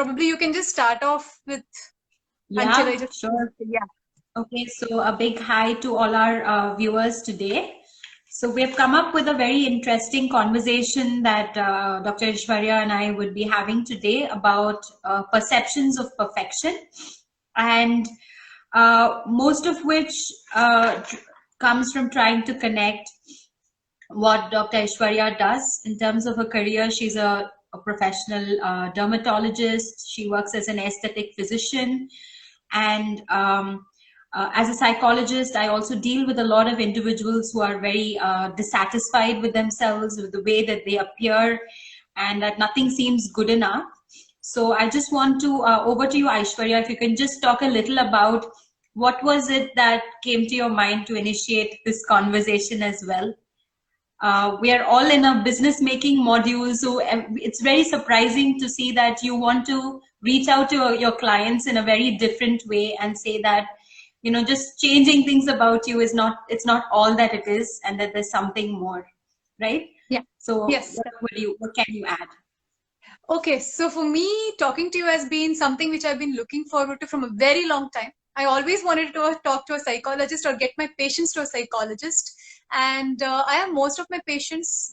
probably you can just start off with until I Yeah, just, sure. yeah. Okay, so a big hi to all our viewers today. So we have come up with a very interesting conversation that Dr. Ishwarya and I would be having today about perceptions of perfection, and most of which comes from trying to connect what Dr. Ishwarya does in terms of her career. She's a professional dermatologist. She works as an aesthetic physician. And as a psychologist, I also deal with a lot of individuals who are very dissatisfied with themselves, with the way that they appear, and that nothing seems good enough. So I just want to, over to you, Aishwarya, if you can just talk a little about what was it that came to your mind to initiate this conversation as well. We are all in a business making module, so it's very surprising to see that you want to reach out to your clients in a very different way and say that, you know, just changing things about you is not, it's not all that it is, and that there's something more, right? Yeah. So Yes. what can you add? Okay, so for me, talking to you has been something which I've been looking forward to from a very long time. I always wanted to talk to a psychologist or get my patients to a psychologist. And I have most of my patients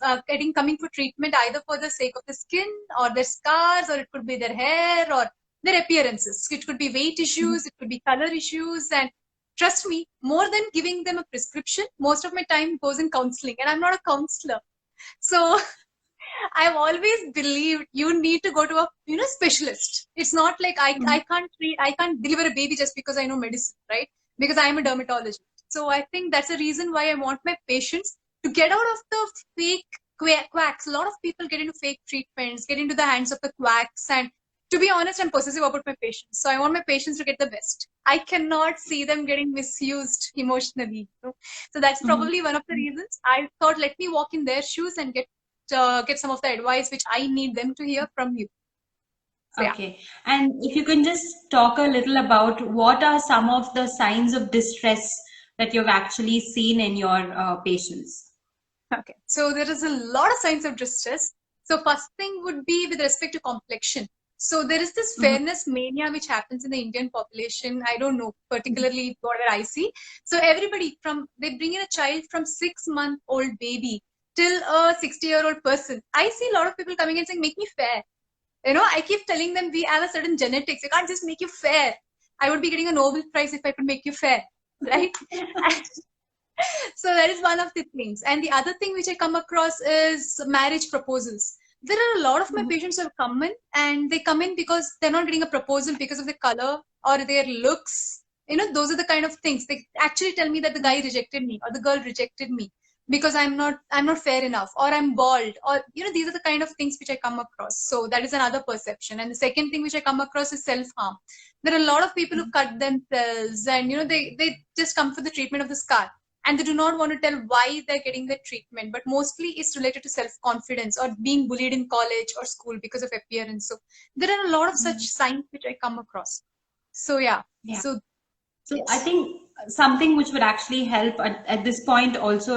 coming for treatment either for the sake of the skin or their scars, or it could be their hair or their appearances. It could be weight issues, it could be color issues. And trust me, more than giving them a prescription, most of my time goes in counseling. And I'm not a counselor. So I've always believed you need to go to a specialist. It's not like I can't deliver a baby just because I know medicine, right? Because I am a dermatologist. So I think that's the reason why I want my patients to get out of the fake quacks. A lot of people get into fake treatments, get into the hands of the quacks, and to be honest, I'm possessive about my patients. So I want my patients to get the best. I cannot see them getting misused emotionally. So that's probably one of the reasons I thought, let me walk in their shoes and get some of the advice which I need them to hear from you. So yeah. Okay. And if you can just talk a little about what are some of the signs of distress that you've actually seen in your patients? Okay. So there is a lot of signs of distress. So first thing would be with respect to complexion. So there is this Mhm. fairness mania which happens in the Indian population. I don't know, particularly what I see. So everybody they bring in a child from 6-month old baby till a 60-year-old person. I see a lot of people coming and saying, make me fair. I keep telling them we have a certain genetics. You can't just make you fair. I would be getting a Nobel Prize if I could make you fair, right? So that is one of the things. And the other thing which I come across is marriage proposals. There are a lot of my patients who have come in, and they come in because they're not getting a proposal because of the color or their looks. Those are the kind of things. They actually tell me that the guy rejected me or the girl rejected me because I'm not fair enough, or I'm bald, or these are the kind of things which I come across. So that is another perception. And the second thing which I come across is self-harm. There are a lot of people who cut themselves, and they just come for the treatment of the scar, and they do not want to tell why they're getting the treatment, but mostly it's related to self-confidence or being bullied in college or school because of appearance. So there are a lot of such signs which I come across. So yeah. Yeah. So So I yes. think something which would actually help at this point also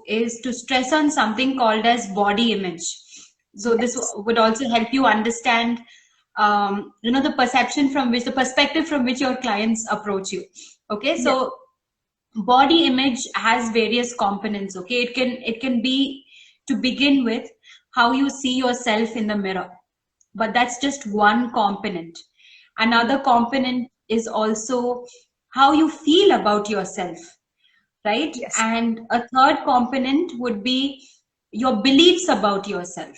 is to stress on something called as body image. So this Yes. would also help you understand, the perception from which, the perspective from which your clients approach you. Okay, Yes. so body image has various components. Okay, it can be, to begin with, how you see yourself in the mirror, but that's just one component. Yes. Another component is also how you feel about yourself, right? Yes. And a third component would be your beliefs about yourself,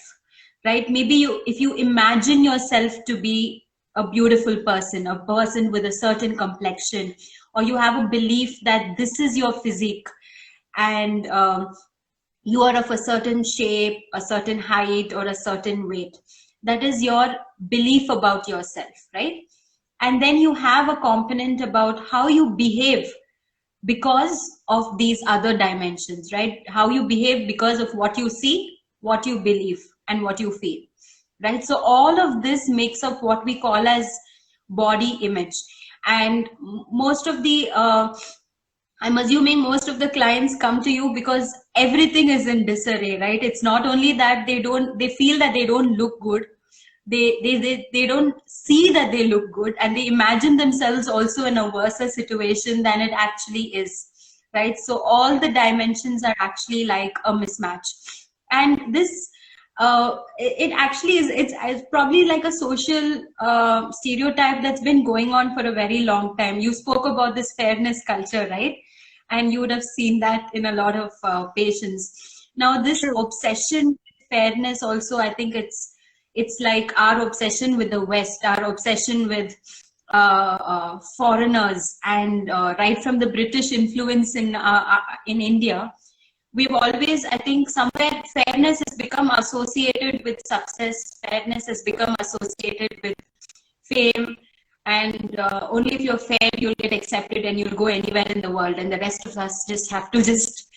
right? Maybe if you imagine yourself to be a beautiful person, a person with a certain complexion, or you have a belief that this is your physique, and you are of a certain shape, a certain height, or a certain weight. That is your belief about yourself, right? And then you have a component about how you behave because of these other dimensions, right? How you behave because of what you see, what you believe, and what you feel, right? So all of this makes up what we call as body image. And most of the I'm assuming most of the clients come to you because everything is in disarray, right? It's not only that they feel that they don't look good, they don't see that they look good, and they imagine themselves also in a worse situation than it actually is, right? So all the dimensions are actually like a mismatch. And this it actually is, it's probably like a social stereotype that's been going on for a very long time. You spoke about this fairness culture, right? And you would have seen that in a lot of patients. Now this True. obsession with fairness also, I think it's like our obsession with the West, our obsession with foreigners, and right from the British influence in India, we've always, I think, somewhere fairness has become associated with success. Fairness has become associated with fame, and only if you're fair you'll get accepted and you'll go anywhere in the world, and the rest of us just have to just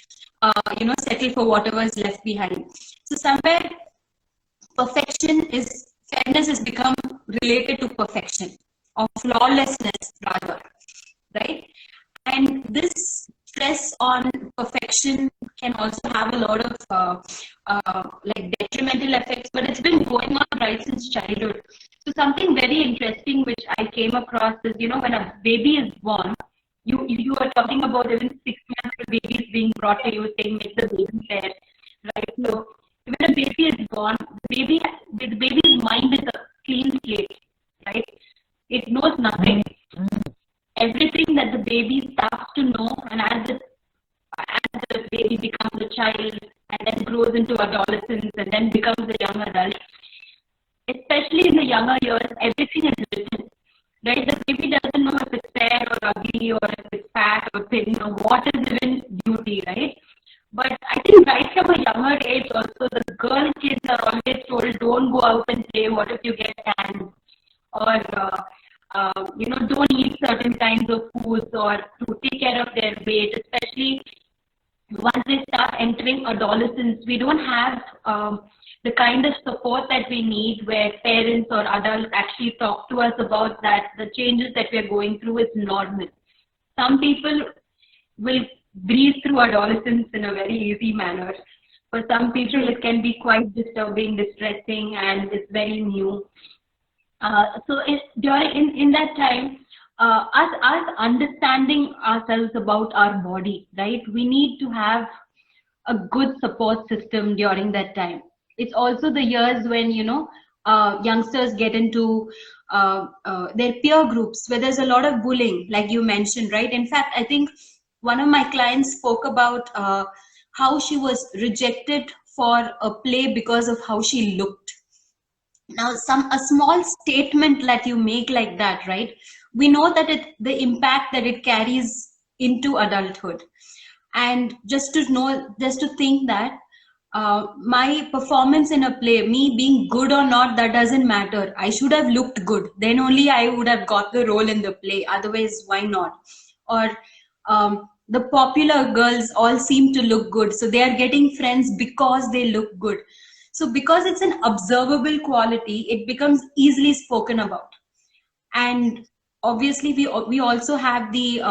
settle for whatever is left behind. So somewhere fairness has become related to perfection, or flawlessness rather, right? And this stress on perfection can also have a lot of like detrimental effects, but it's been going on right since childhood. So something very interesting which I came across is, when a baby is born, you are talking about even 6 months old babies being brought to you, saying make the baby fair, right? So when a baby is born, the baby's mind is a clean slate, right? It knows nothing. Everything that the baby starts to know, and as the baby becomes a child and then grows into adolescence and then becomes a young adult, especially in the younger years, everything is written, right? The baby doesn't know if it's fair or ugly, or if it's fat or thin, or what is even beauty, right? But I think right from a younger age also, the girl kids are always told, don't go out and play, what if you get tan? Or don't eat certain kinds of foods, or to take care of their weight, especially once they start entering adolescence. We don't have the kind of support that we need, where parents or adults actually talk to us about that the changes that we're going through is normal. Some people will breeze through adolescence in a very easy manner. For some people, it can be quite disturbing, distressing, and it's very new. So in that time, us understanding ourselves about our body, right? We need to have a good support system during that time. It's also the years when youngsters get into their peer groups, where there's a lot of bullying, like you mentioned, right? In fact, I think one of my clients spoke about how she was rejected for a play because of how she looked. Now a small statement that you make like that, right, we know that the impact that it carries into adulthood. And just to think that my performance in a play, me being good or not, that doesn't matter. I should have looked good, then only I would have got the role in the play, otherwise why not? Or the popular girls all seem to look good, so they are getting friends because they look good. So because it's an observable quality, it becomes easily spoken about. And obviously we also have the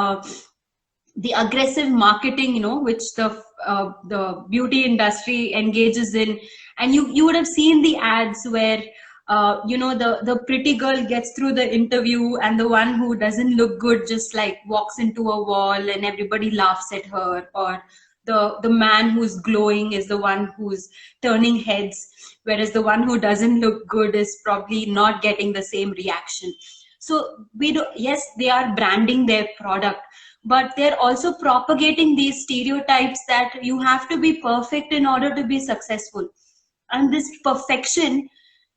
aggressive marketing, which the beauty industry engages in. And you would have seen the ads where the pretty girl gets through the interview, and the one who doesn't look good just like walks into a wall and everybody laughs at her. Or the man who's glowing is the one who's turning heads, whereas the one who doesn't look good is probably not getting the same reaction. So yes, they are branding their product, but they're also propagating these stereotypes that you have to be perfect in order to be successful. And this perfection,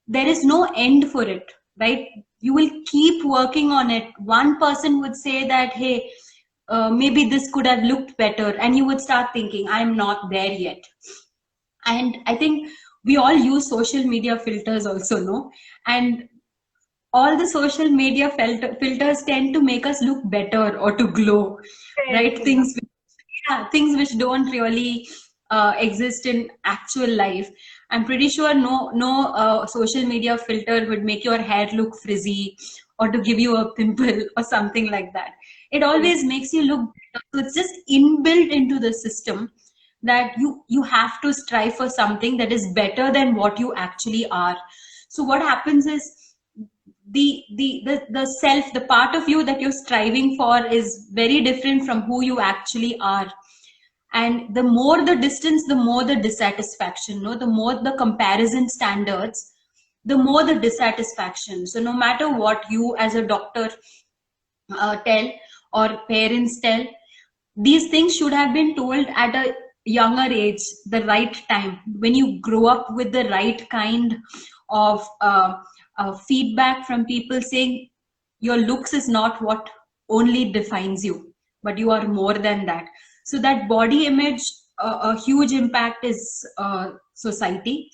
there is no end for it, right? You will keep working on it. One person would say that, hey, maybe this could have looked better, and you would start thinking, I'm not there yet. And I think we all use social media filters also, no? And all the social media filters tend to make us look better or to glow, right? Things which don't really exist in actual life. I'm pretty sure no social media filter would make your hair look frizzy or to give you a pimple or something like that. It always makes you look better. So it's just inbuilt into the system that you have to strive for something that is better than what you actually are. So what happens is the self, the part of you that you're striving for is very different from who you actually are. And the more the distance, the more the dissatisfaction, no, the more the comparison standards, the more the dissatisfaction. So no matter what you as a doctor tell or parents tell, these things should have been told at a younger age, the right time, when you grow up with the right kind of feedback from people saying your looks is not what only defines you, but you are more than that. So that body image, a huge impact is society.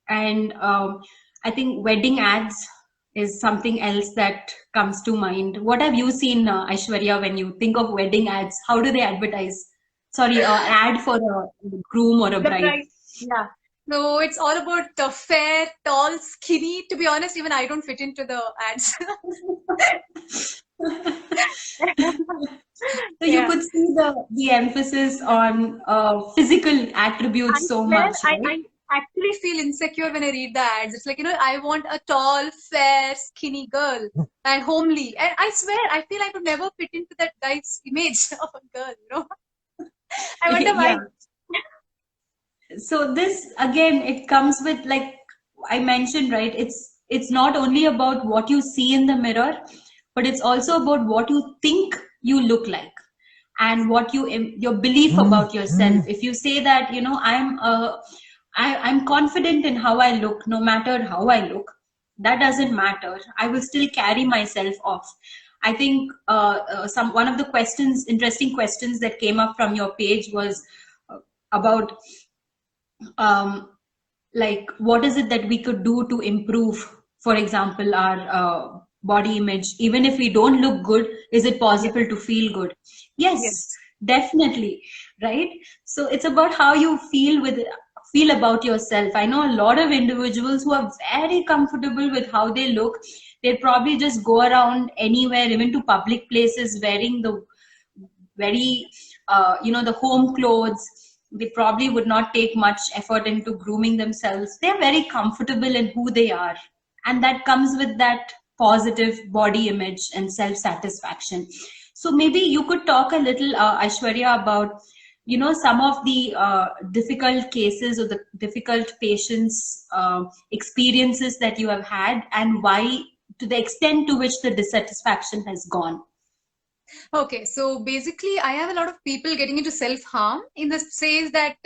And I think wedding ads is something else that comes to mind. What have you seen, Aishwarya, when you think of wedding ads? How do they advertise? Sorry, ad for a groom or a The bride. price. Yeah. No, it's all about the fair, tall, skinny. To be honest, even I don't fit into the ads. So you Yeah. could see the emphasis on physical I attributes so swear, much, right? I actually feel insecure when I read the ads. It's like, I want a tall, fair, skinny girl and homely. And I swear, I feel I could never fit into that guy's image of a girl. I wonder why. Yeah. So this again, it comes with, like I mentioned, right? It's not only about what you see in the mirror, but it's also about what you think you look like, and what your belief about yourself. If you say that, I'm confident in how I look, no matter how I look, that doesn't matter. I will still carry myself off. I think some one of the questions, interesting questions that came up from your page was about um, like what is it that we could do to improve, for example, our body image. Even if we don't look good, is it Yes, possible to feel good? Yes, yes. definitely. Right. So it's about how you feel about yourself. I know a lot of individuals who are very comfortable with how they look. They probably just go around anywhere, even to public places, wearing the very the home clothes. They probably would not take much effort into grooming themselves. They're very comfortable in who they are, and that comes with that positive body image and self satisfaction. So maybe you could talk a little, Aishwarya, about some of the difficult cases or the difficult patients experiences that you have had, and why, to the extent to which the dissatisfaction has gone. Okay, so basically, I have a lot of people getting into self-harm in the sense that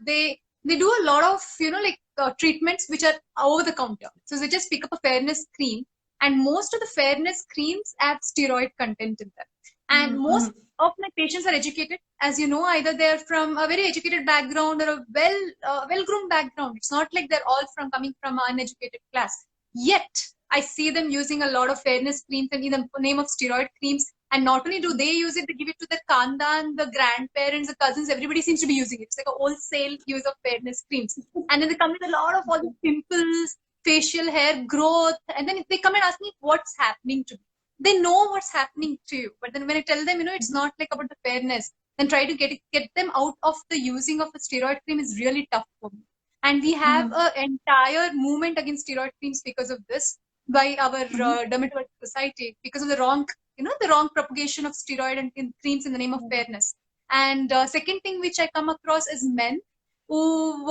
they do a lot of treatments which are over the counter. So they just pick up a fairness cream, and most of the fairness creams have steroid content in them. And most Mm-hmm. of my patients are educated, as you know, either they're from a very educated background or a well-groomed background. It's not like they're all coming from an uneducated class. Yet I see them using a lot of fairness creams and in the name of steroid creams. And not only do they use it, they give it to the khandan, the grandparents, the cousins. Everybody seems to be using it. It's like a wholesale use of fairness creams. And then they come with a lot of all the pimples, facial hair growth. And then they come and ask me what's happening to me. They know what's happening to you. But then when I tell them, it's not like about the fairness, then try to get them out of the using of a steroid cream is really tough for me. And we have Mm-hmm. an entire movement against steroid creams because of this by our Mm-hmm. dermatologic society because of the wrong propagation of steroid and in creams in the name of fairness. And second thing which I come across is men who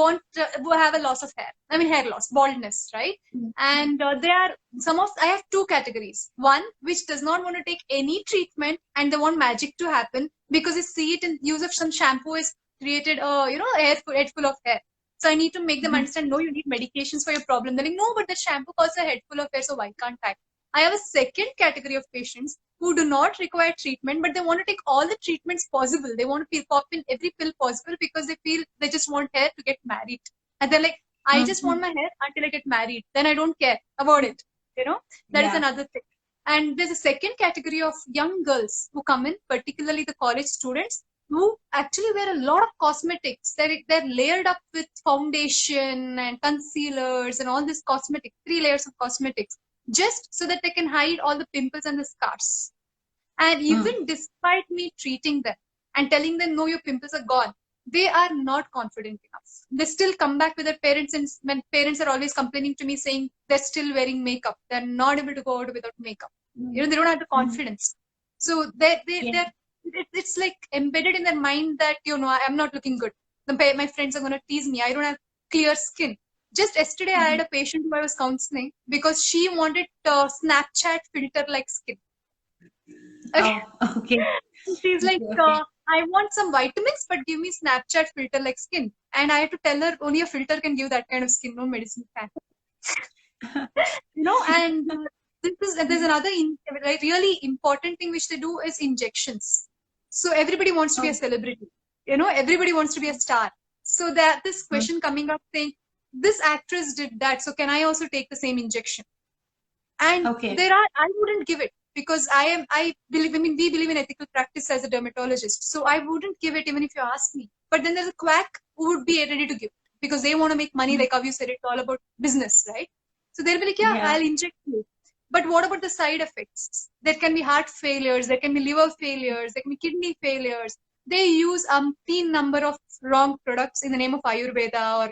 have a loss of hair. I mean hair loss, baldness, right? And they are I have two categories. One which does not want to take any treatment and they want magic to happen because they see it in use of some shampoo is created a head full of hair. So I need to make them understand, no, you need medications for your problem. They're like, no, but the shampoo causes a head full of hair, so why can't I? I have a second category of patients who do not require treatment, but they want to take all the treatments possible. They want to pop in every pill possible because they feel they just want hair to get married. And they're like, I just Mm-hmm. want my hair until I get married. Then I don't care about it. That is Yeah. another thing. And there's a second category of young girls who come in, particularly the college students, who actually wear a lot of cosmetics. They're layered up with foundation and concealers and all this cosmetics, 3 layers of cosmetics, just so that they can hide all the pimples and the scars. And Mm. even despite me treating them and telling them, no, your pimples are gone, they are not confident enough. They still come back with their parents, and when parents are always complaining to me saying they're still wearing makeup, they're not able to go out without makeup. They don't have the confidence. So they're it's like embedded in their mind that I'm not looking good. My friends are going to tease me. I don't have clear skin. Just yesterday, I had a patient who I was counseling because she wanted Snapchat filter like skin. Oh, okay. She's like, Okay. I want some vitamins, but give me Snapchat filter like skin. And I had to tell her only a filter can give that kind of skin, no medicine can. And there's another like really important thing which they do is injections. So everybody wants to be a celebrity. Everybody wants to be a star. So that this question coming up saying, this actress did that, so can I also take the same injection? And Okay. I wouldn't give it because we believe in ethical practice as a dermatologist. So I wouldn't give it even if you ask me. But then there's a quack who would be ready to give because they want to make money, like how you said, it's all about business, right? So they'll be like, yeah, I'll inject you. But what about the side effects? There can be heart failures, there can be liver failures, there can be kidney failures. They use umpteen number of wrong products in the name of Ayurveda or,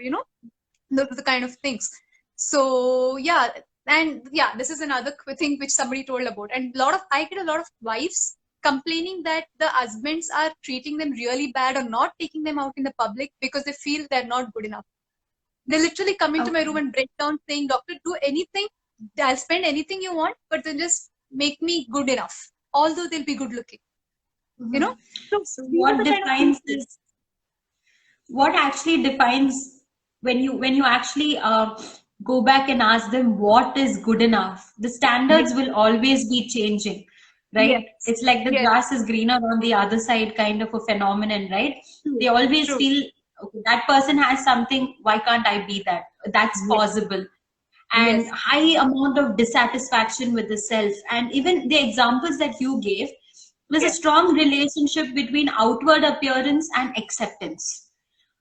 the kind of things. So yeah, and yeah, this is another thing which somebody told about. And I get a lot of wives complaining that the husbands are treating them really bad or not taking them out in the public because they feel they're not good enough. They literally come into my room and break down saying, doctor, do anything. I'll spend anything you want, but then just make me good enough. Although they'll be good looking. So what defines this? What actually defines when you actually go back and ask them what is good enough? The standards will always be changing, right? Yes. It's like the grass is greener on the other side kind of a phenomenon, right? They always feel, okay, that person has something, why can't I be that? That's possible. And high amount of dissatisfaction with the self. And even the examples that you gave, there's a strong relationship between outward appearance and acceptance.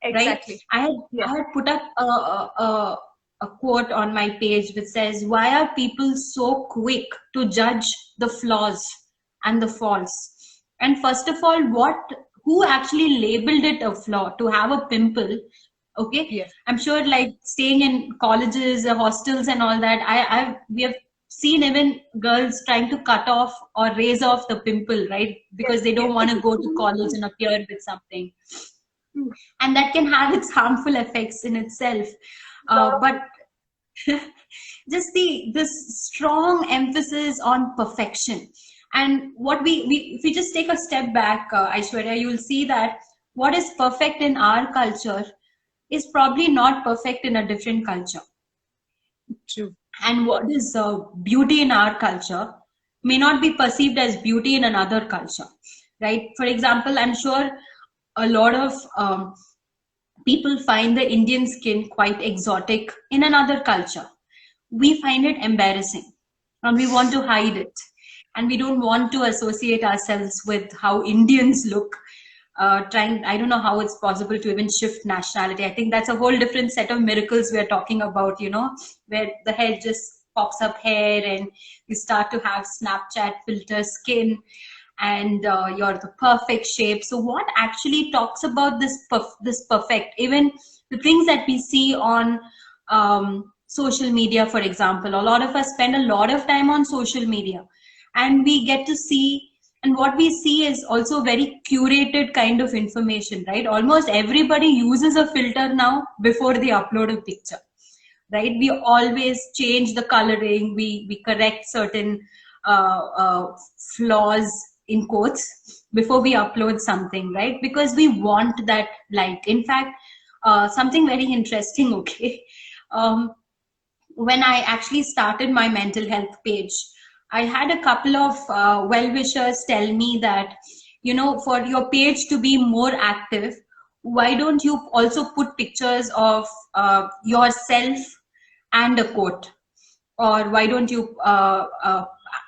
Exactly. Right? I had put up a quote on my page which says, why are people so quick to judge the flaws and the faults? And first of all, who actually labeled it a flaw? To have a pimple, okay? Yes. I'm sure, like staying in colleges, hostels and all that, we have seen even girls trying to cut off or raise off the pimple, right? Because they don't want to go to college and appear with something. And that can have its harmful effects in itself. But just this strong emphasis on perfection. And what if we just take a step back, Aishwarya, you'll see that what is perfect in our culture is probably not perfect in a different culture. True. And what is beauty in our culture may not be perceived as beauty in another culture, right? For example, I'm sure a lot of people find the Indian skin quite exotic in another culture. We find it embarrassing and we want to hide it. And we don't want to associate ourselves with how Indians look. I don't know how it's possible to even shift nationality. I think that's a whole different set of miracles we're talking about, where the head just pops up hair and you start to have Snapchat filter skin and you're the perfect shape. So what actually talks about this perfect, even the things that we see on social media, for example. A lot of us spend a lot of time on social media and we get to see, and what we see is also very curated kind of information, right? Almost everybody uses a filter now before they upload a picture, right? We always change the coloring, we correct certain flaws in quotes before we upload something, right? Because we want that like. In fact, something very interesting, okay? When I actually started my mental health page, I had a couple of well-wishers tell me that, for your page to be more active, why don't you also put pictures of yourself and a quote? Or why don't you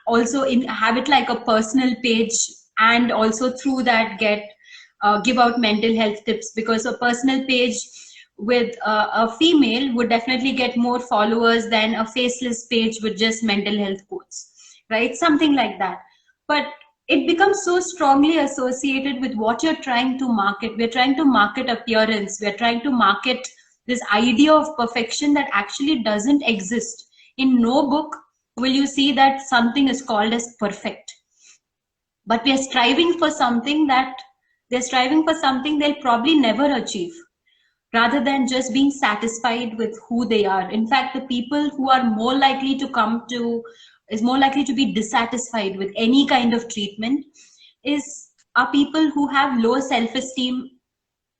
also have it like a personal page and also through that give out mental health tips? Because a personal page with a female would definitely get more followers than a faceless page with just mental health quotes, right? Something like that. But it becomes so strongly associated with what you're trying to market. We're trying to market appearance. We're trying to market this idea of perfection that actually doesn't exist. In no book will you see that something is called as perfect. But we are striving for something that they're striving for something they'll probably never achieve, rather than just being satisfied with who they are. In fact, the people who are more likely to come to is more likely to be dissatisfied with any kind of treatment is are people who have low self-esteem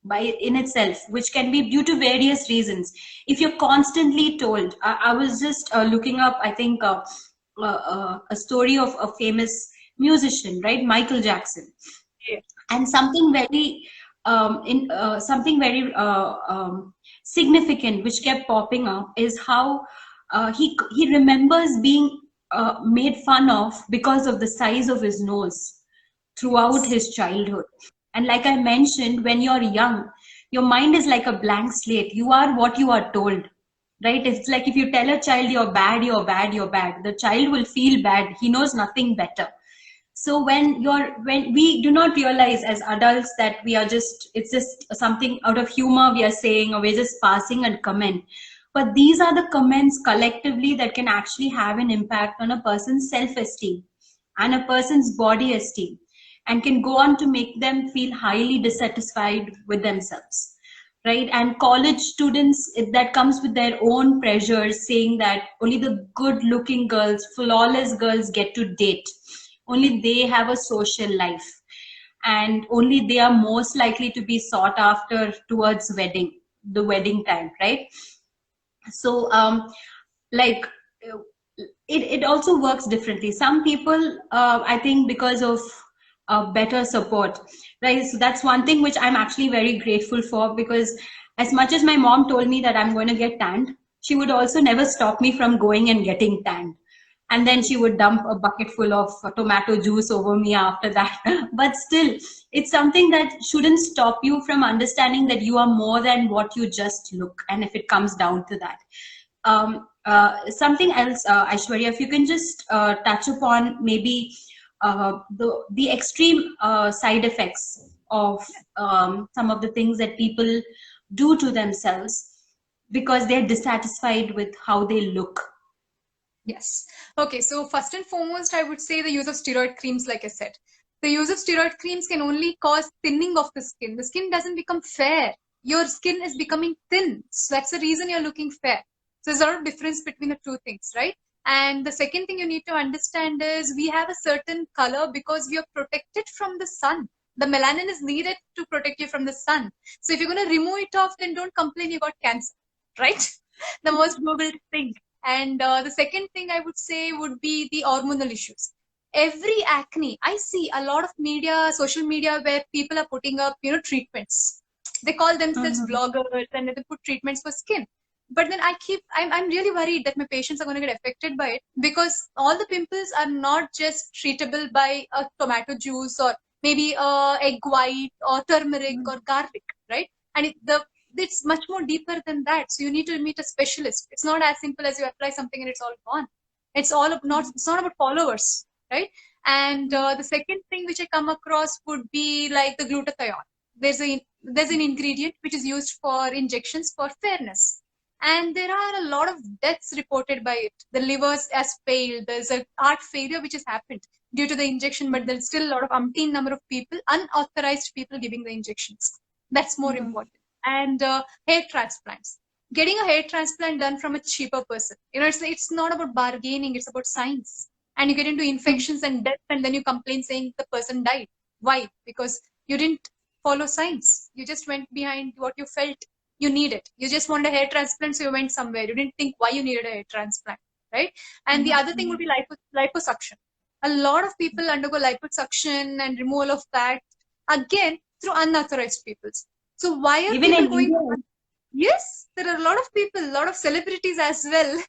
by in itself, which can be due to various reasons. If you're constantly told, I was just looking up, I think a story of a famous musician, right, Michael Jackson, Yeah. and something very significant which kept popping up is how he remembers being made fun of because of the size of his nose throughout his childhood. And like I mentioned, when you're young, your mind is like a blank slate. You are what you are told, right? It's like if you tell a child you're bad, you're bad, you're bad, the child will feel bad. He knows nothing better. So when we do not realize as adults that we are just, it's just something out of humor we are saying, or we're just passing a comment, but these are the comments collectively that can actually have an impact on a person's self-esteem and a person's body esteem, and can go on to make them feel highly dissatisfied with themselves, right? And college students, that comes with their own pressures, saying that only the good looking girls, flawless girls get to date, only they have a social life, and only they are most likely to be sought after towards the wedding time, right? So like it also works differently. Some people, I think, because of better support, right? So that's one thing which I'm actually very grateful for, because as much as my mom told me that I'm going to get tanned, she would also never stop me from going and getting tanned. And then she would dump a bucket full of tomato juice over me after that. But still, it's something that shouldn't stop you from understanding that you are more than what you just look. And if it comes down to that, something else, Aishwarya, if you can just touch upon maybe the extreme side effects of some of the things that people do to themselves because they're dissatisfied with how they look. Yes. Okay, so first and foremost, I would say the use of steroid creams, like I said. The use of steroid creams can only cause thinning of the skin. The skin doesn't become fair. Your skin is becoming thin. So that's the reason you're looking fair. So there's a lot of difference between the two things, right? And the second thing you need to understand is we have a certain color because we are protected from the sun. The melanin is needed to protect you from the sun. So if you're going to remove it off, then don't complain you got cancer, right? The most Googled thing. And the second thing I would say would be the hormonal issues. Every acne, I see a lot of media, social media, where people are putting up, treatments. They call themselves vloggers and they put treatments for skin. But then I'm really worried that my patients are going to get affected by it, because all the pimples are not just treatable by a tomato juice or maybe egg white or turmeric or garlic, right? And it's much more deeper than that. So you need to meet a specialist. It's not as simple as you apply something and it's all gone. It's not about followers, right? And the second thing which I come across would be like the glutathione. There's an ingredient which is used for injections for fairness, and there are a lot of deaths reported by it. The livers has failed. There's a heart failure which has happened due to the injection, but there's still a lot of umpteen number of people, unauthorized people, giving the injections. That's more important. And hair transplants. Getting a hair transplant done from a cheaper person. It's not about bargaining. It's about science. And you get into infections and death, and then you complain saying the person died. Why? Because you didn't follow science. You just went behind what you felt you needed. You just wanted a hair transplant, so you went somewhere. You didn't think why you needed a hair transplant, right? And the other thing would be liposuction. A lot of people undergo liposuction and removal of fat, again, through unauthorized people. So why are Even people in going? India. Yes, there are a lot of people, a lot of celebrities as well,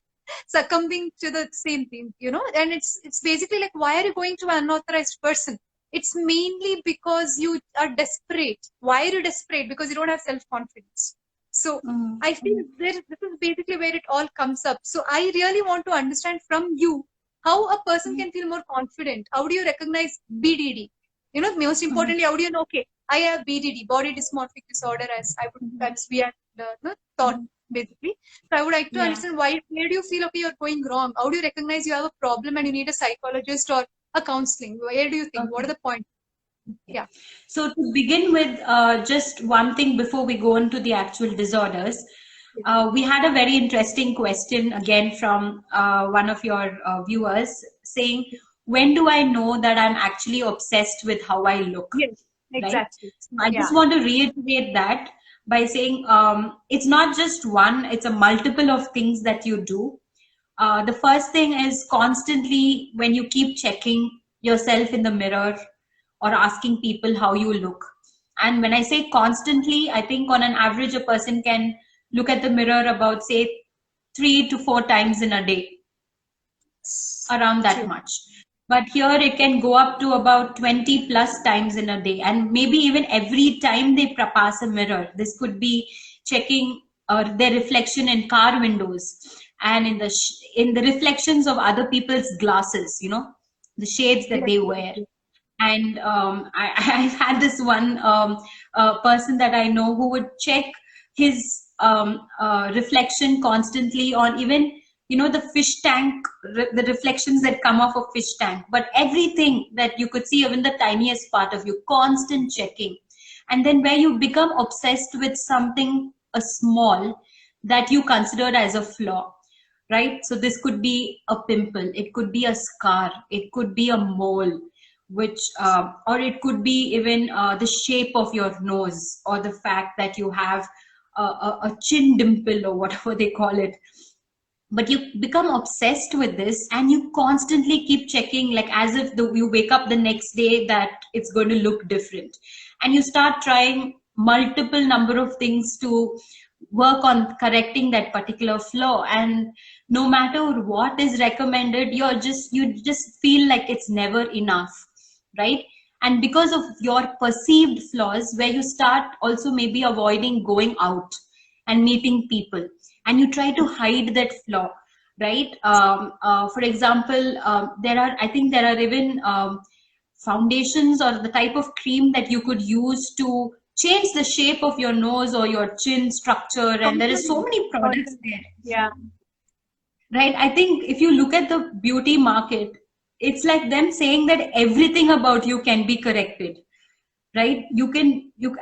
succumbing to the same thing, and it's basically like, why are you going to an unauthorized person? It's mainly because you are desperate. Why are you desperate? Because you don't have self-confidence. So I feel this is basically where it all comes up. So I really want to understand from you, how a person can feel more confident. How do you recognize BDD? Most importantly, how do you know, okay, I have BDD, body dysmorphic disorder, as we are taught basically. So I would like to understand where do you feel, okay, you're going wrong? How do you recognize you have a problem and you need a psychologist or a counseling? Where do you think? What are the points? Yeah. So to begin with, just one thing before we go into the actual disorders, we had a very interesting question again from one of your viewers saying, when do I know that I'm actually obsessed with how I look? Yes, exactly. Right? I just want to reiterate that by saying it's not just one, it's a multiple of things that you do. The first thing is constantly when you keep checking yourself in the mirror or asking people how you look. And when I say constantly, I think on an average, a person can look at the mirror about, say, 3 to 4 times in a day, around that much. But here it can go up to about 20 plus times in a day, and maybe even every time they pass a mirror. This could be checking their reflection in car windows and in the reflections of other people's glasses, the shades that they wear. And I've had this one person that I know who would check his reflection constantly on even the fish tank, the reflections that come off a fish tank, but everything that you could see, even the tiniest part of you, constant checking. And then where you become obsessed with something small that you consider as a flaw, right? So this could be a pimple, it could be a scar, it could be a mole, which or it could be even the shape of your nose, or the fact that you have a chin dimple, or whatever they call it. But you become obsessed with this, and you constantly keep checking, like as if you wake up the next day that it's going to look different, and you start trying multiple number of things to work on correcting that particular flaw. And no matter what is recommended, you just feel like it's never enough, right? And because of your perceived flaws, where you start also maybe avoiding going out and meeting people, and you try to hide that flaw, right? For example, I think there are even foundations or the type of cream that you could use to change the shape of your nose or your chin structure, and there is so many products there. Yeah. Right? I think if you look at the beauty market, it's like them saying that everything about you can be corrected, right?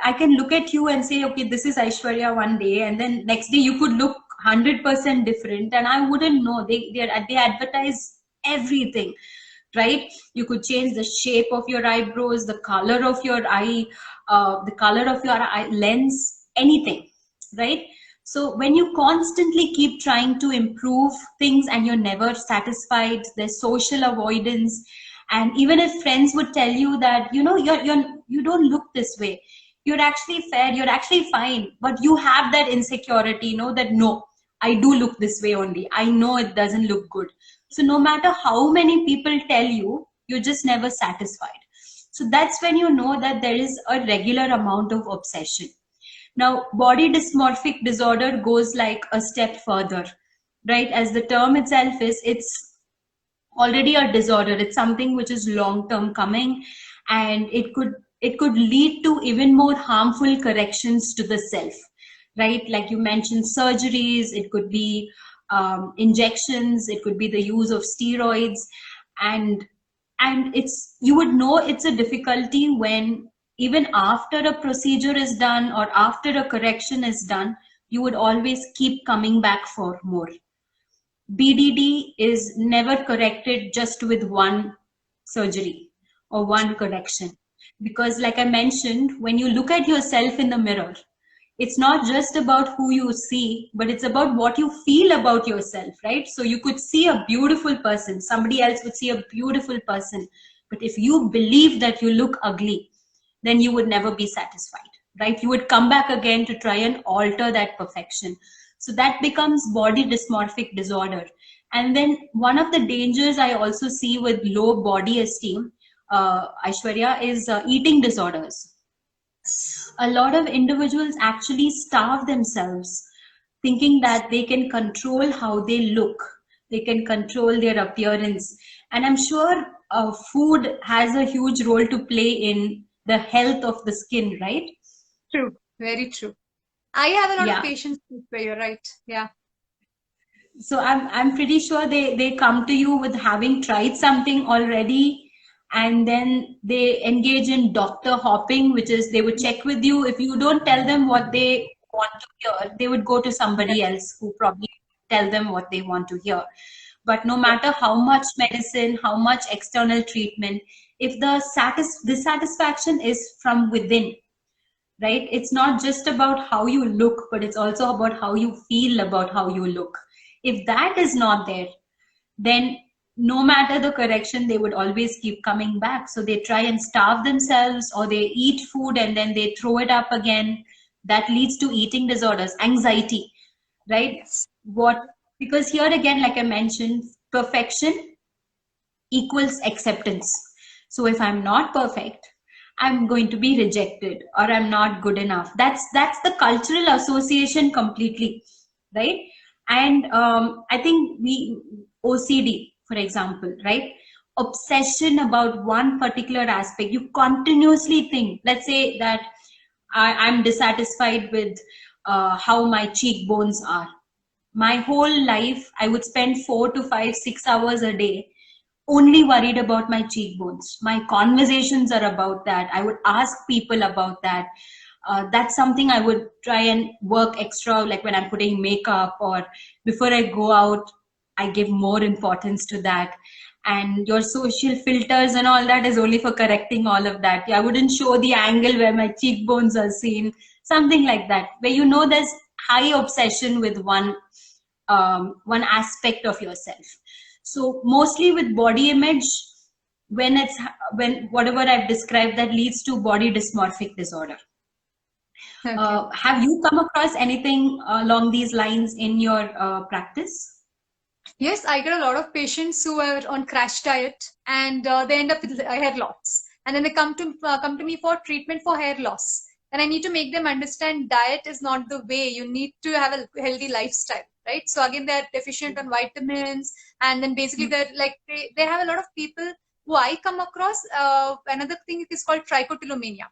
I can look at you and say, okay, this is Aishwarya one day, and then next day you could look 100% different, and I wouldn't know. They advertise everything, right? You could change the shape of your eyebrows, the color of your eye, the color of your eye lens, anything, right? So when you constantly keep trying to improve things and you're never satisfied, there's social avoidance. And even if friends would tell you that, you don't look this way, you're actually fair, you're actually fine, but you have that insecurity, that no, I do look this way only. I know it doesn't look good. So no matter how many people tell you, you're just never satisfied. So that's when you know that there is a regular amount of obsession. Now, body dysmorphic disorder goes like a step further, right? As the term itself is, it's already a disorder. It's something which is long-term coming, and it could lead to even more harmful corrections to the self, right? Like you mentioned, surgeries, it could be injections, it could be the use of steroids, and you would know it's a difficulty when even after a procedure is done or after a correction is done, you would always keep coming back for more. BDD is never corrected just with one surgery or one correction. Because like I mentioned, when you look at yourself in the mirror, it's not just about who you see, but it's about what you feel about yourself, right? So you could see a beautiful person, somebody else would see a beautiful person. But if you believe that you look ugly, then you would never be satisfied, right? You would come back again to try and alter that perfection. So that becomes body dysmorphic disorder. And then one of the dangers I also see with low body esteem, Aishwarya, is eating disorders. A lot of individuals actually starve themselves thinking that they can control how they look they can control their appearance. And I'm sure food has a huge role to play in the health of the skin, right? True. Very true. I have a lot of Yeah. patience where you're right. Yeah. So I'm pretty sure they come to you with having tried something already, and then they engage in doctor hopping, which is they would check with you. If you don't tell them what they want to hear, they would go to somebody else who probably tell them what they want to hear. But no matter how much medicine, how much external treatment, if the dissatisfaction is from within, right? It's not just about how you look, but it's also about how you feel about how you look. If that is not there, then no matter the correction, they would always keep coming back. So they try and starve themselves, or they eat food and then they throw it up again. That leads to eating disorders, anxiety, right? Yes. What, because here again, like I mentioned, perfection equals acceptance. So if I'm not perfect, I'm going to be rejected, or I'm not good enough. That's the cultural association completely, right? And I think we OCD, for example, right? Obsession about one particular aspect. You continuously think. Let's say that I'm dissatisfied with how my cheekbones are. My whole life, I would spend 4 to 5, 6 hours a day only worried about my cheekbones. My conversations are about that. I would ask people about that. That's something I would try and work extra, like when I'm putting makeup or before I go out, I give more importance to that. And your social filters and all that is only for correcting all of that. I wouldn't show the angle where my cheekbones are seen, something like that, where you know there's high obsession with one aspect of yourself. So mostly with body image, when whatever I've described, that leads to body dysmorphic disorder. Okay. Have you come across anything along these lines in your practice? Yes, I get a lot of patients who are on crash diet and they end up with hair loss, and then they come to me for treatment for hair loss. And I need to make them understand diet is not the way. You need to have a healthy lifestyle, right? So again, they're deficient on vitamins, and then basically they're like they have a lot of people who I come across. Another thing is called trichotillomania,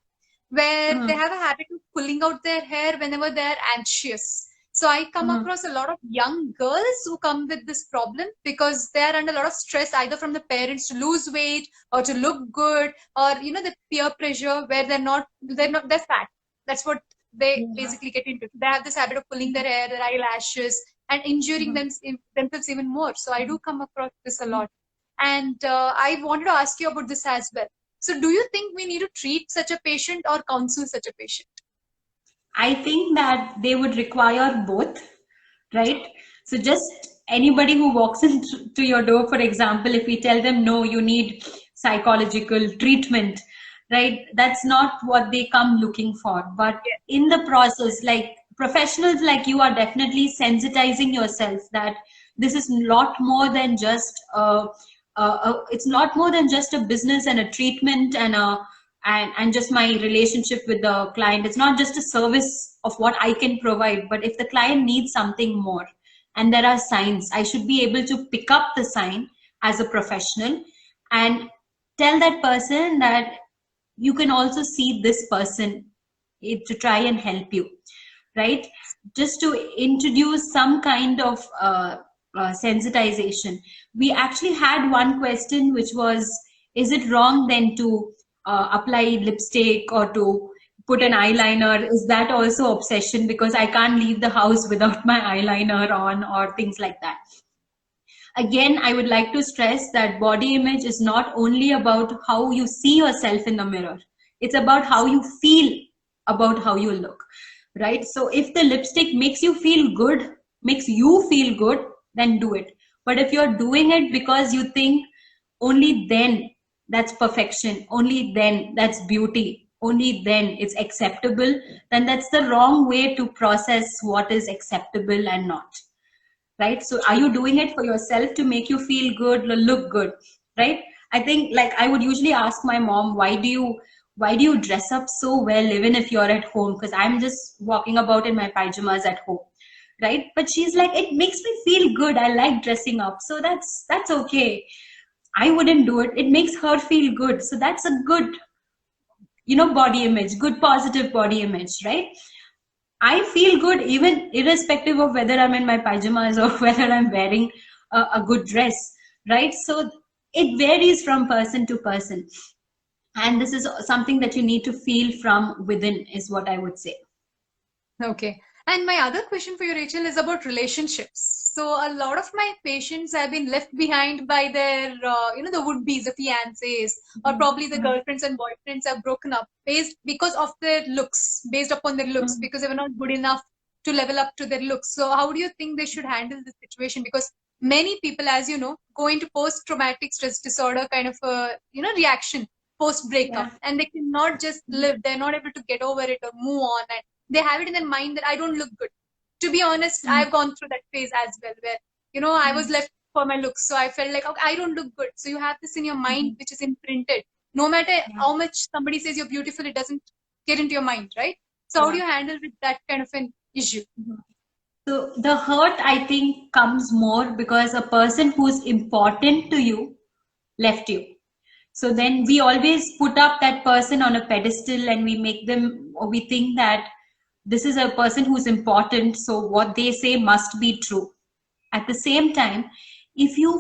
where they Mm-hmm. have a habit of pulling out their hair whenever they're anxious. So I come Mm-hmm. across a lot of young girls who come with this problem because they are under a lot of stress either from the parents to lose weight or to look good, or the peer pressure where they're fat. That's what they Yeah. basically get into. They have this habit of pulling their hair, their eyelashes, and injuring Mhm. themselves even more. So I do come across this a lot. And I wanted to ask you about this as well. So do you think we need to treat such a patient or counsel such a patient? I think that they would require both, right? So just anybody who walks into your door, for example, if we tell them, no, you need psychological treatment, right? That's not what they come looking for. But in the process, like professionals like you are definitely sensitizing yourself that this is a lot more than just it's not more than just a business and a treatment and just my relationship with the client. It's not just a service of what I can provide, but if the client needs something more and there are signs, I should be able to pick up the sign as a professional and tell that person that you can also see this person to try and help you, right? Just to introduce some kind of sensitization. We actually had one question which was, is it wrong then to apply lipstick or to put an eyeliner? Is that also obsession because I can't leave the house without my eyeliner on, or things like that? Again, I would like to stress that body image is not only about how you see yourself in the mirror, it's about how you feel about how you look, right? So if the lipstick makes you feel good, then do it. But if you're doing it because you think only then that's perfection, only then that's beauty, only then it's acceptable, then that's the wrong way to process what is acceptable and not, right? So are you doing it for yourself to make you feel good, look good, right? I think, like, I would usually ask my mom, why do you dress up so well even if you're at home? Because I'm just walking about in my pajamas at home. right? But she's like, it makes me feel good. I like dressing up. So that's okay. I wouldn't do it. It makes her feel good. So that's a good, body image, good positive body image, right? I feel good even irrespective of whether I'm in my pajamas or whether I'm wearing a good dress, right? So it varies from person to person. And this is something that you need to feel from within, is what I would say. Okay. And my other question for you, Rachel, is about relationships. So a lot of my patients have been left behind by their, the would-be's, the fiancés, or probably the girlfriends and boyfriends have broken up because of their looks, based upon their looks, because they were not good enough to level up to their looks. So how do you think they should handle this situation? Because many people, as you know, go into post-traumatic stress disorder kind of a, reaction post-breakup, and they cannot just live. They're not able to get over it or move on, and they have it in their mind that I don't look good. To be honest, I've gone through that phase as well, where, I was left for my looks. So I felt like, okay, I don't look good. So you have this in your mind, which is imprinted. No matter how much somebody says you're beautiful, it doesn't get into your mind, right? So how do you handle with that kind of an issue? So the hurt, I think, comes more because a person who's important to you left you. So then we always put up that person on a pedestal and we make them, or we think that this is a person who's important, so what they say must be true. At the same time, if you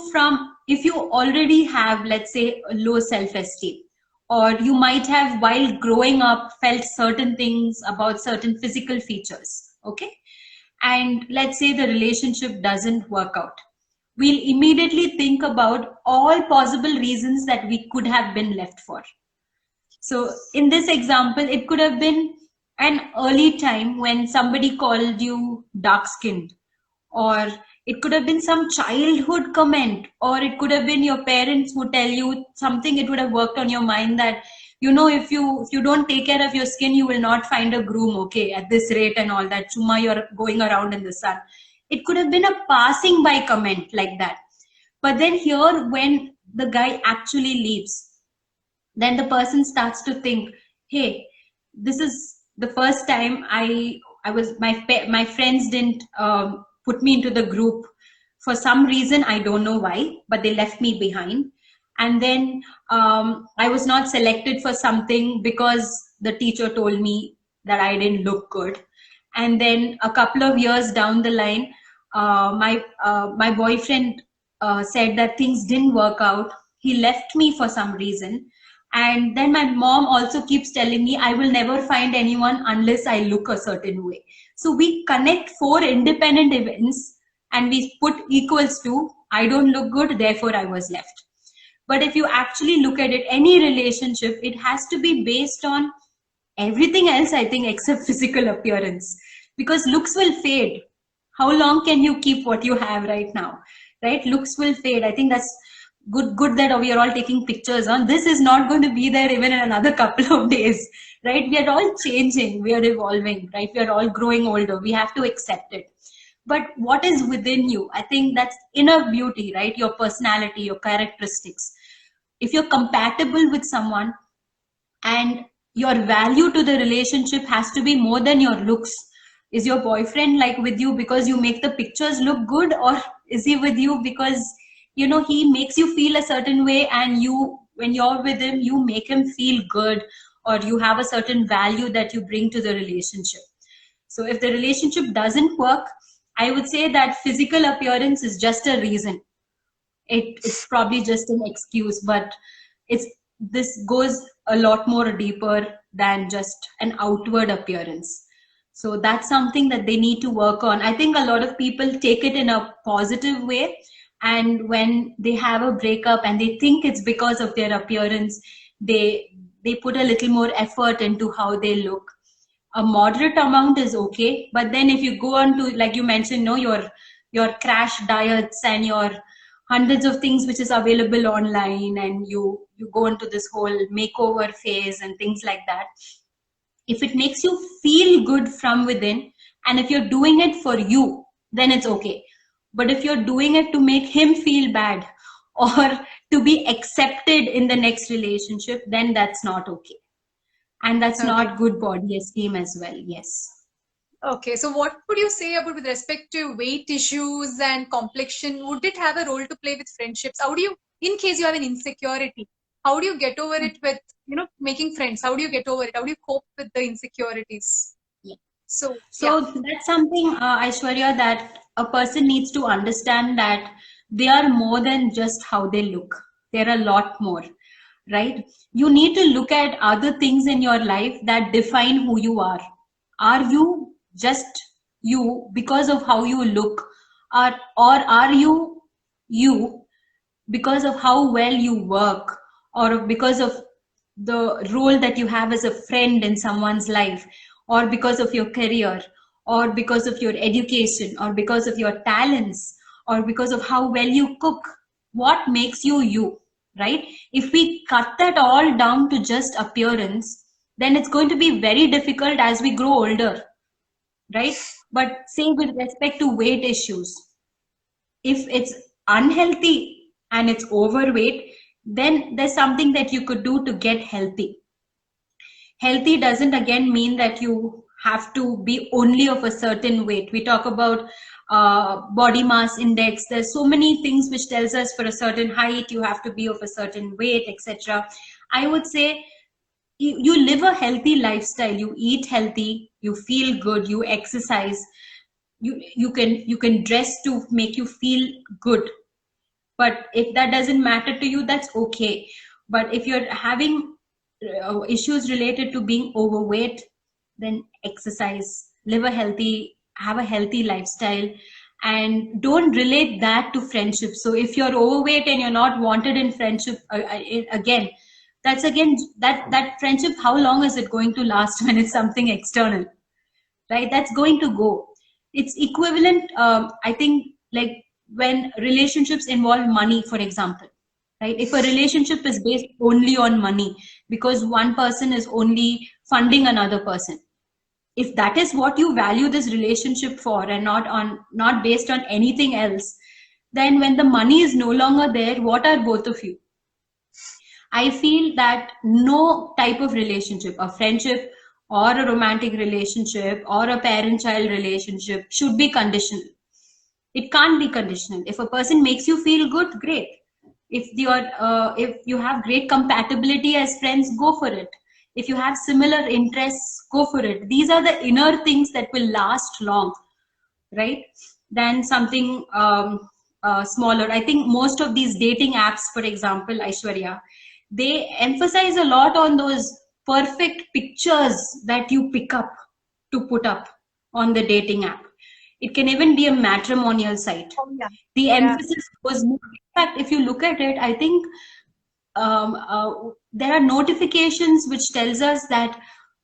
already have, let's say, a low self-esteem, or you might have while growing up felt certain things about certain physical features, okay, and let's say the relationship doesn't work out, we'll immediately think about all possible reasons that we could have been left for. So in this example, it could have been an early time when somebody called you dark skinned, or it could have been some childhood comment, or it could have been your parents who tell you something. It would have worked on your mind that, if you don't take care of your skin, you will not find a groom, okay, at this rate and all that. Chuma, you're going around in the sun. It could have been a passing by comment like that. But then here, when the guy actually leaves, then the person starts to think, hey, this is the first time I was my friends didn't put me into the group for some reason. I don't know why, but they left me behind. And then I was not selected for something because the teacher told me that I didn't look good. And then a couple of years down the line, my boyfriend said that things didn't work out. He left me for some reason. And then my mom also keeps telling me I will never find anyone unless I look a certain way. So we connect four independent events and we put equals to I don't look good, therefore I was left. But if you actually look at it, any relationship, it has to be based on everything else, I think, except physical appearance, because looks will fade. How long can you keep what you have right now, right? Looks will fade. I think that's good that we are all taking pictures on. This is not going to be there even in another couple of days, right? We are all changing, we are evolving, right? We are all growing older. We have to accept it. But what is within you, I think that's inner beauty, right? Your personality, your characteristics. If you're compatible with someone and your value to the relationship has to be more than your looks. Is your boyfriend like with you because you make the pictures look good, or is he with you because he makes you feel a certain way, and you, when you're with him, you make him feel good, or you have a certain value that you bring to the relationship? So if the relationship doesn't work, I would say that physical appearance is just a reason. It's probably just an excuse, but this goes a lot more deeper than just an outward appearance. So that's something that they need to work on. I think a lot of people take it in a positive way, and when they have a breakup and they think it's because of their appearance, they put a little more effort into how they look. A moderate amount is okay, but then if you go on to, like you mentioned, your crash diets and your hundreds of things which is available online, and you go into this whole makeover phase and things like that, if it makes you feel good from within, and if you're doing it for you, then it's okay. But if you're doing it to make him feel bad or to be accepted in the next relationship, then that's not okay. And that's not good body esteem as well. Yes. Okay, so what would you say about with respect to weight issues and complexion? Would it have a role to play with friendships? How do you, in case you have an insecurity, how do you get over it with, making friends? How do you get over it? How do you cope with the insecurities? Yeah. So, yeah. So that's something, Aishwarya, that a person needs to understand that they are more than just how they look. They're a lot more, right? You need to look at other things in your life that define who you are. Are you just you because of how you look, or are you because of how well you work, or because of the role that you have as a friend in someone's life, or because of your career, or because of your education, or because of your talents, or because of how well you cook? What makes you you, right? If we cut that all down to just appearance, then it's going to be very difficult as we grow older, right? But say with respect to weight issues, if it's unhealthy and it's overweight, then there's something that you could do to get healthy. Healthy doesn't again mean that you have to be only of a certain weight. We talk about body mass index. There's so many things which tells us for a certain height you have to be of a certain weight, etc. I would say you live a healthy lifestyle. You eat healthy, you feel good, you exercise, you can dress to make you feel good. But if that doesn't matter to you, that's okay. But if you're having issues related to being overweight, then exercise, live a healthy, have a healthy lifestyle, and don't relate that to friendship. So if you're overweight and you're not wanted in friendship, again, that's again that friendship, how long is it going to last when it's something external, right? That's going to go. It's equivalent, I think, like when relationships involve money, for example, right? If a relationship is based only on money because one person is only funding another person, if that is what you value this relationship for, and not based on anything else, then when the money is no longer there, what are both of you? I feel that no type of relationship, a friendship or a romantic relationship or a parent child relationship, should be conditional. It can't be conditional. If a person makes you feel good, great. If you have great compatibility as friends, go for it. If you have similar interests, go for it. These are the inner things that will last long, right? Than something smaller. I think most of these dating apps, for example, Aishwarya, they emphasize a lot on those perfect pictures that you pick up to put up on the dating app. It can even be a matrimonial site. Oh, yeah. The Yeah. emphasis was more. In fact, if you look at it, I think there are notifications which tells us that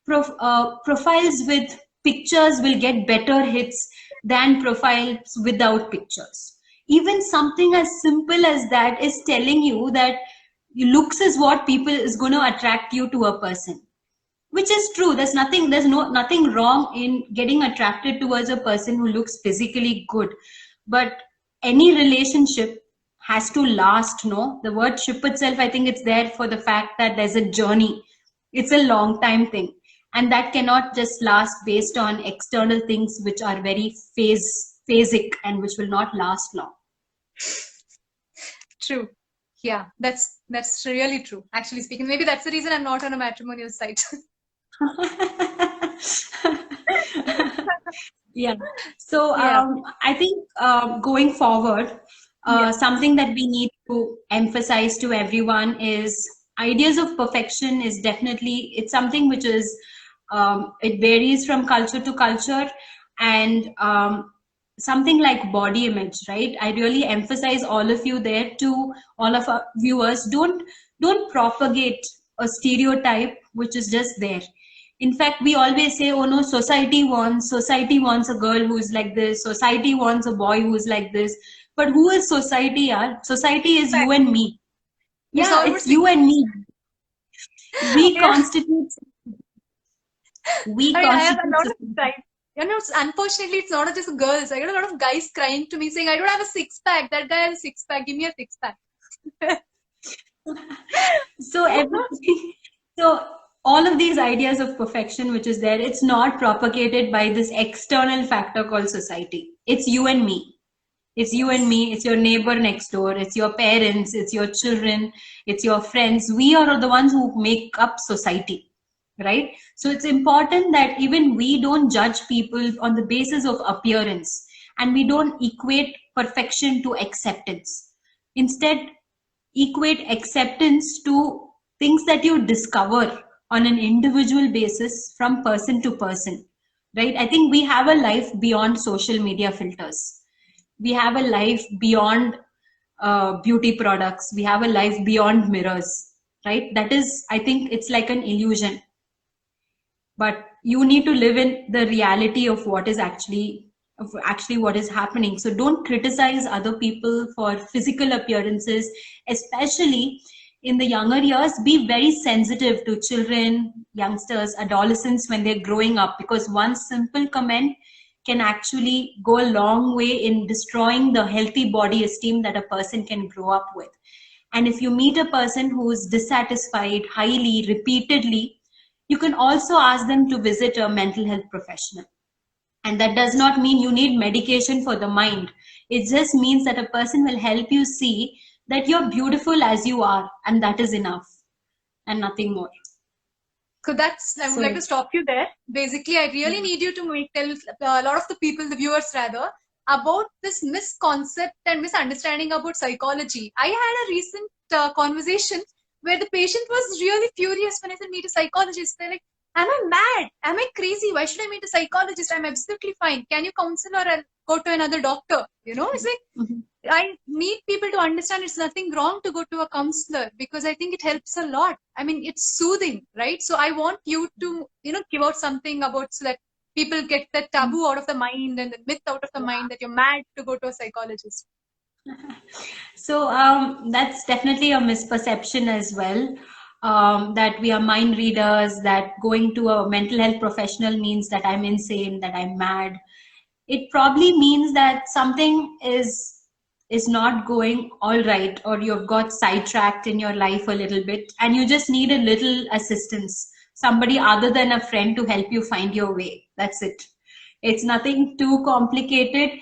profiles with pictures will get better hits than profiles without pictures. Even something as simple as that is telling you that looks is what people is going to attract you to a person, which is true. There's nothing wrong in getting attracted towards a person who looks physically good, but any relationship has to last. No, the word ship itself, I think it's there for the fact that there's a journey. It's a long time thing, and that cannot just last based on external things which are very phasic and which will not last long. True. Yeah, that's really true. Actually speaking, maybe that's the reason I'm not on a matrimonial site. Yeah. So Yeah. I think going forward, Yeah. something that we need to emphasize to everyone is ideas of perfection is definitely, it's something which is, it varies from culture to culture, and something like body image, right? I really emphasize all of you there, to all of our viewers, don't propagate a stereotype which is just there. In fact, we always say, oh no, society wants a girl who's like this, society wants a boy who's like this. But who is society? Yaar? Society is you Fact. and me. It's Yeah, all about it's you and me. We yeah. constitute we I mean, I have a constitute lot of society. time. Unfortunately, it's not just girls. I got a lot of guys crying to me saying, I don't have a six pack. That guy has a six pack. Give me a six pack. So everything, so all of these ideas of perfection which is there, it's not propagated by this external factor called society. It's you and me. It's you and me, it's your neighbor next door, it's your parents, it's your children, it's your friends. We are the ones who make up society, right? So it's important that even we don't judge people on the basis of appearance, and we don't equate perfection to acceptance. Instead, equate acceptance to things that you discover on an individual basis from person to person, right? I think we have a life beyond social media filters. We have a life beyond beauty products. We have a life beyond mirrors, right? That is, I think it's like an illusion. But you need to live in the reality of what is actually what is happening. So don't criticize other people for physical appearances, especially in the younger years. Be very sensitive to children, youngsters, adolescents when they're growing up, because one simple comment can actually go a long way in destroying the healthy body esteem that a person can grow up with. And if you meet a person who is dissatisfied highly, repeatedly, you can also ask them to visit a mental health professional. And that does not mean you need medication for the mind. It just means that a person will help you see that you're beautiful as you are, and that is enough and nothing more. So I would like to stop you there. Basically, I really need you to tell a lot of the people, the viewers rather, about this misconcept and misunderstanding about psychology. I had a recent conversation where the patient was really furious when I said meet a psychologist. They're like, am I mad? Am I crazy? Why should I meet a psychologist? I'm absolutely fine. Can you counsel or I'll go to another doctor? You know, it's like, I need people to understand it's nothing wrong to go to a counselor, because I think it helps a lot. I mean, it's soothing, right? So I want you to, give out something about, so that people get that taboo out of the mind and the myth out of the mind that you're mad to go to a psychologist. So that's definitely a misperception as well. That we are mind readers, that going to a mental health professional means that I'm insane, that I'm mad. It probably means that something is not going all right, or you've got sidetracked in your life a little bit and you just need a little assistance, somebody other than a friend to help you find your way. That's it. It's nothing too complicated.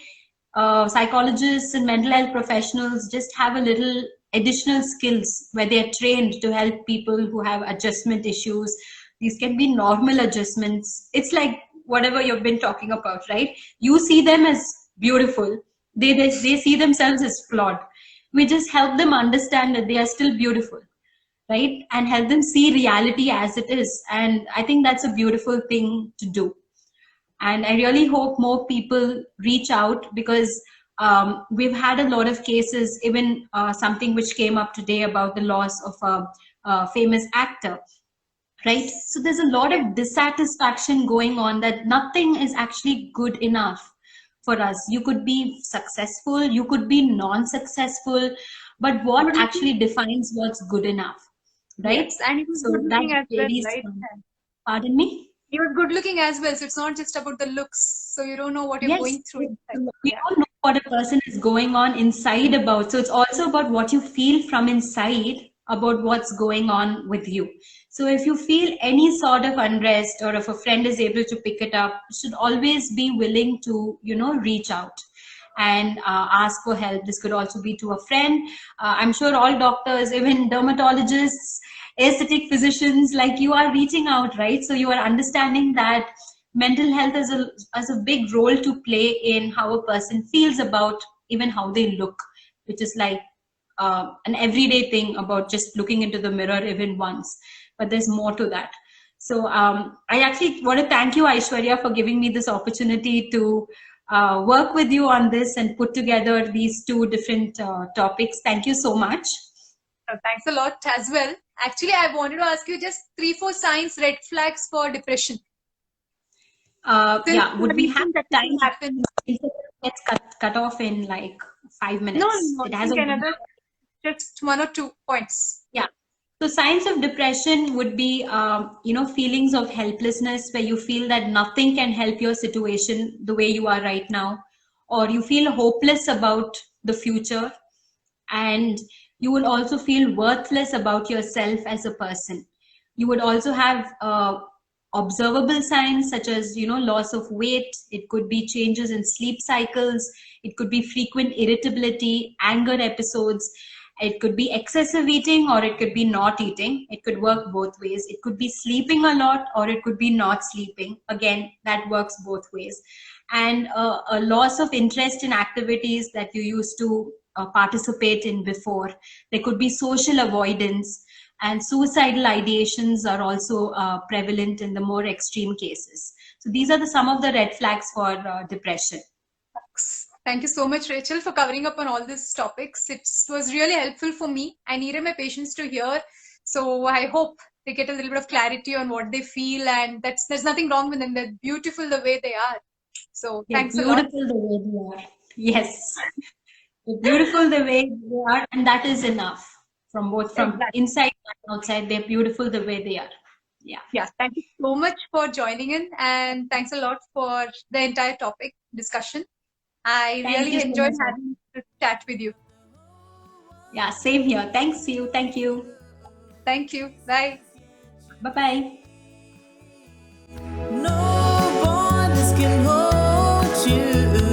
Psychologists and mental health professionals just have a little additional skills where they're trained to help people who have adjustment issues. These can be normal adjustments. It's like whatever you've been talking about, right? You see them as beautiful. They see themselves as flawed. We just help them understand that they are still beautiful, right? And help them see reality as it is. And I think that's a beautiful thing to do. And I really hope more people reach out, because we've had a lot of cases, even something which came up today about the loss of a famous actor, right? So there's a lot of dissatisfaction going on, that nothing is actually good enough for us. You could be successful, you could be non-successful, but what actually defines what's good enough, right? Yes, and it was good looking as well, right? Pardon me? He was good looking as well, so it's not just about the looks. So you don't know what you're going through inside. We don't know what a person is going on inside about. So it's also about what you feel from inside about what's going on with you. So if you feel any sort of unrest, or if a friend is able to pick it up, you should always be willing to, reach out and ask for help. This could also be to a friend. I'm sure all doctors, even dermatologists, aesthetic physicians like you, are reaching out, right? So you are understanding that mental health has a big role to play in how a person feels about even how they look, which is like an everyday thing about just looking into the mirror even once. But there's more to that. So I actually want to thank you, Aishwarya, for giving me this opportunity to work with you on this and put together these two different topics. Thank you so much. Thanks a lot as well. Actually, I wanted to ask you just 3-4 signs, red flags for depression. Yeah, would we have that time? Happen? It's cut off in like 5 minutes. No, it has another just 1 or 2 points. Yeah. So signs of depression would be, feelings of helplessness, where you feel that nothing can help your situation the way you are right now, or you feel hopeless about the future, and you will also feel worthless about yourself as a person. You would also have observable signs such as, loss of weight. It could be changes in sleep cycles. It could be frequent irritability, anger episodes. It could be excessive eating, or it could be not eating. It could work both ways. It could be sleeping a lot, or it could be not sleeping. Again, that works both ways. And a loss of interest in activities that you used to participate in before. There could be social avoidance, and suicidal ideations are also prevalent in the more extreme cases. So these are some of the red flags for depression. Thank you so much, Rachel, for covering up on all these topics. It was really helpful for me. I needed my patients to hear. So I hope they get a little bit of clarity on what they feel, and there's nothing wrong with them. They're beautiful the way they are. So thanks a lot. Beautiful the way they are. Yes. They're beautiful the way they are, and that is enough. From inside and outside, they're beautiful the way they are. Yeah. Thank you so much for joining in, and thanks a lot for the entire topic discussion. I really enjoyed having this chat with you. Yeah, same here. Thanks you. Thank you. Thank you. Bye. Bye-bye. No borders can hold you.